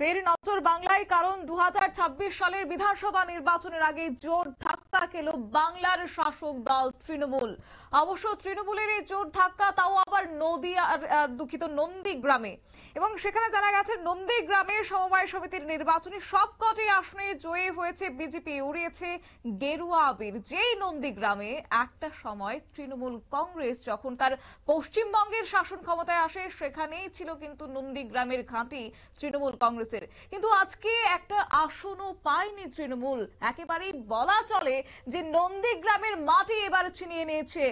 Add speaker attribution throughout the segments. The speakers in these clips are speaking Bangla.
Speaker 1: ফের নজর বাংলায়, কারণ 2026 সালের বিধানসভা নির্বাচনের আগে জোর ধাক্কা খেল বাংলার শাসক দল তৃণমূল। অবশ্য তৃণমূলের এই জোর ধাক্কা তাও আবার নন্দীগ্রামে, এবং সেখানে জানা গেছে নন্দীগ্রামে সমবায় সমিতির নির্বাচনী সবকটি আসনে জয়ী হয়েছে বিজেপি, উড়িয়েছে গেরুয়া আবির। যেই নন্দীগ্রামে একটা সময় তৃণমূল কংগ্রেস যখন তার পশ্চিমবঙ্গের শাসন ক্ষমতায় আসে, সেখানেই ছিল কিন্তু নন্দীগ্রামের ঘাঁটি তৃণমূল কংগ্রেসের। কিন্তু আজকে একটা আসনও পায়নি তৃণমূল। একেবারেই বলা চলে যে নন্দীগ্রামের মাটি এবার ছিনিয়ে নিয়েছে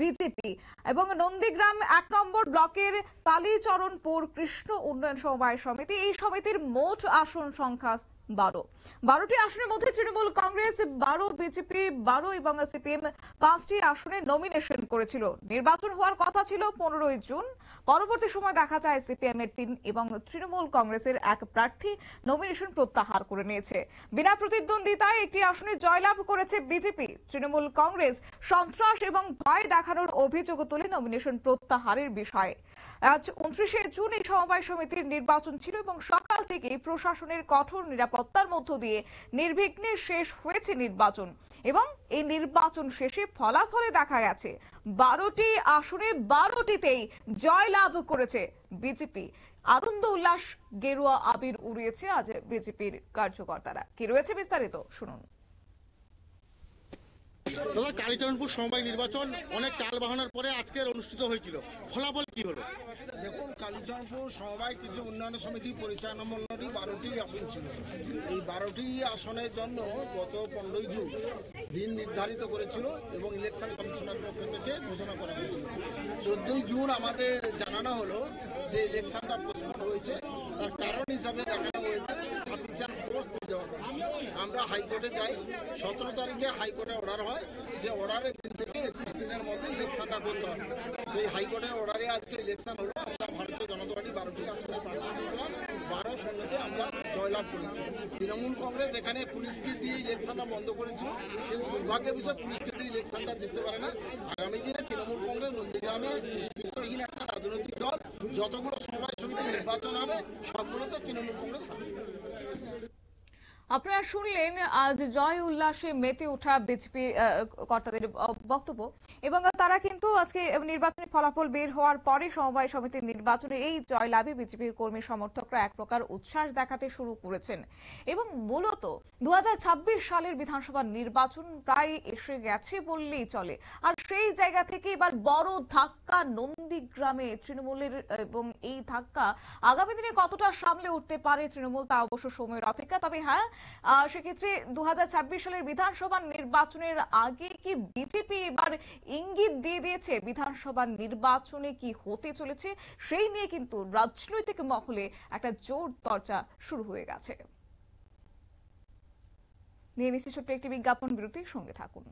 Speaker 1: বিজেপি। এবং নন্দীগ্রাম 1 নম্বর ব্লকের কালীচরণপুর কৃষ্ণ উন্নয়ন সমবায় সমিতি, এই সমিতির মোট আসন সংখ্যা 12টি আসনের মধ্যে তৃণমূল কংগ্রেস 12, বিজেপি 12 এবং সিপিএম 5টি আসনে নমিনেশন করেছিল। নির্বাচন হওয়ার কথা ছিল 15ই জুন। পরবর্তী সময় দেখা যায় সিপিএম এর 3 এবং তৃণমূল কংগ্রেসের 1 প্রার্থী নমিনেশন প্রত্যাহার করে নিয়েছে। বিনা প্রতিদ্বন্দ্বিতায় একটি আসনে জয়লাভ করেছে বিজেপি। তৃণমূল কংগ্রেস সন্ত্রাস এবং ভয় দেখানোর অভিযোগ তুলে নমিনেশন প্রত্যাহারের বিষয়ে আজ 29শে জুন এই সমবায় সমিতির নির্বাচন ছিল, এবং সকাল থেকে প্রশাসনের কঠোর নিরাপত্তার মধ্য দিয়ে নির্বিঘ্নে শেষ হয়েছে নির্বাচন। এবং এই নির্বাচন শেষে ফলাফলে দেখা গেছে 12টি আসনে 12টিতেই জয়লাভ করেছে বিজেপি। আনন্দ উল্লাস, গেরুয়া আবির উড়িয়েছে আজ বিজেপির কার্যকর্তারা। কি রয়েছে বিস্তারিত শুনুন।
Speaker 2: কালীচরণপুর সমবায় নির্বাচন অনেক টাল বাহানার পরে আজকের অনুষ্ঠিত হয়েছিল, ফলাফল কি হলো?
Speaker 3: দেখুন, কালীচরণপুর সমবায় কৃষি উন্নয়ন সমিতি পরিচালনা মণ্ডলী 12টি আসন ছিল। এই 12টি আসনের জন্য গত 15ই জুন দিন নির্ধারিত করেছিল এবং ইলেকশন কমিশনের পক্ষ থেকে ঘোষণা করা হয়েছিল। 14ই জুন আমাদের জানানো হলো যে ইলেকশনটা পোস্টপোন হয়েছে। তার কারণ হিসাবে দেখানো হয়েছে সাফিসিয়েন্ট ফোর্স দিয়ে দেওয়ার। আমরা হাইকোর্টে যাই। 17 তারিখে হাইকোর্টে অর্ডার হয় যে অর্ডারের দিন থেকে 21 দিনের মধ্যে ইলেকশনটা করতে হবে। সেই হাইকোর্টের অর্ডারে আজকে ইলেকশন হলো। আমরা ভারতীয় জনতা পার্টি 12টি আসনে প্রার্থী দিয়েছিলাম। 12 সন্ধ্যতে আমরা জয়লাভ করেছি। তৃণমূল কংগ্রেস এখানে পুলিশকে দিয়ে ইলেকশনটা বন্ধ করেছিল, কিন্তু দুর্ভাগ্যের বিষয় পুলিশকে দিয়ে ইলেকশনটা জিততে পারে না। আগামী দিনে তৃণমূল কংগ্রেস নন্দীগ্রামে নেতৃত্বহীন একটা রাজনৈতিক দল, যতগুলো সমবায় সমিতি নির্বাচন হবে সবগুলোতে তৃণমূল কংগ্রেস হারবে।
Speaker 1: আপনারা শুনলেন আজ জয় উল্লাসে মেতে ওঠা বিজেপি কর্তাদের বক্তব্য, এবং তারা কিন্তু আজকে নির্বাচনী ফলাফল বের হওয়ার পরে সমবায় সমিতির নির্বাচনের এই জয়লাভে বিজেপির কর্মী সমর্থকরা এক প্রকার উচ্ছ্বাস দেখাতে শুরু করেছেন। এবং মূলত 2026 সালের বিধানসভা নির্বাচন প্রায় এসে গেছে বললেই চলে। আর সেই জায়গা থেকে এবার বড় ধাক্কা নন্দীগ্রামে তৃণমূলের, এবং এই ধাক্কা আগামী দিনে কতটা সামলে উঠতে পারে তৃণমূল তা অবশ্য সময়ের অপেক্ষা। তবে হ্যাঁ, সেক্ষেত্রে 2026 সালের বিধানসভা নির্বাচনের আগে কি বিজেপি এবার ইঙ্গিত দিয়ে দিয়েছে বিধানসভা নির্বাচনে কি হতে চলেছে, সেই নিয়ে কিন্তু রাজনৈতিক মহলে একটা জোর চর্চা শুরু হয়ে গেছে। নিয়ে নিচ্ছি ছোট্ট একটি বিজ্ঞাপন বিরতির সঙ্গে থাকুন।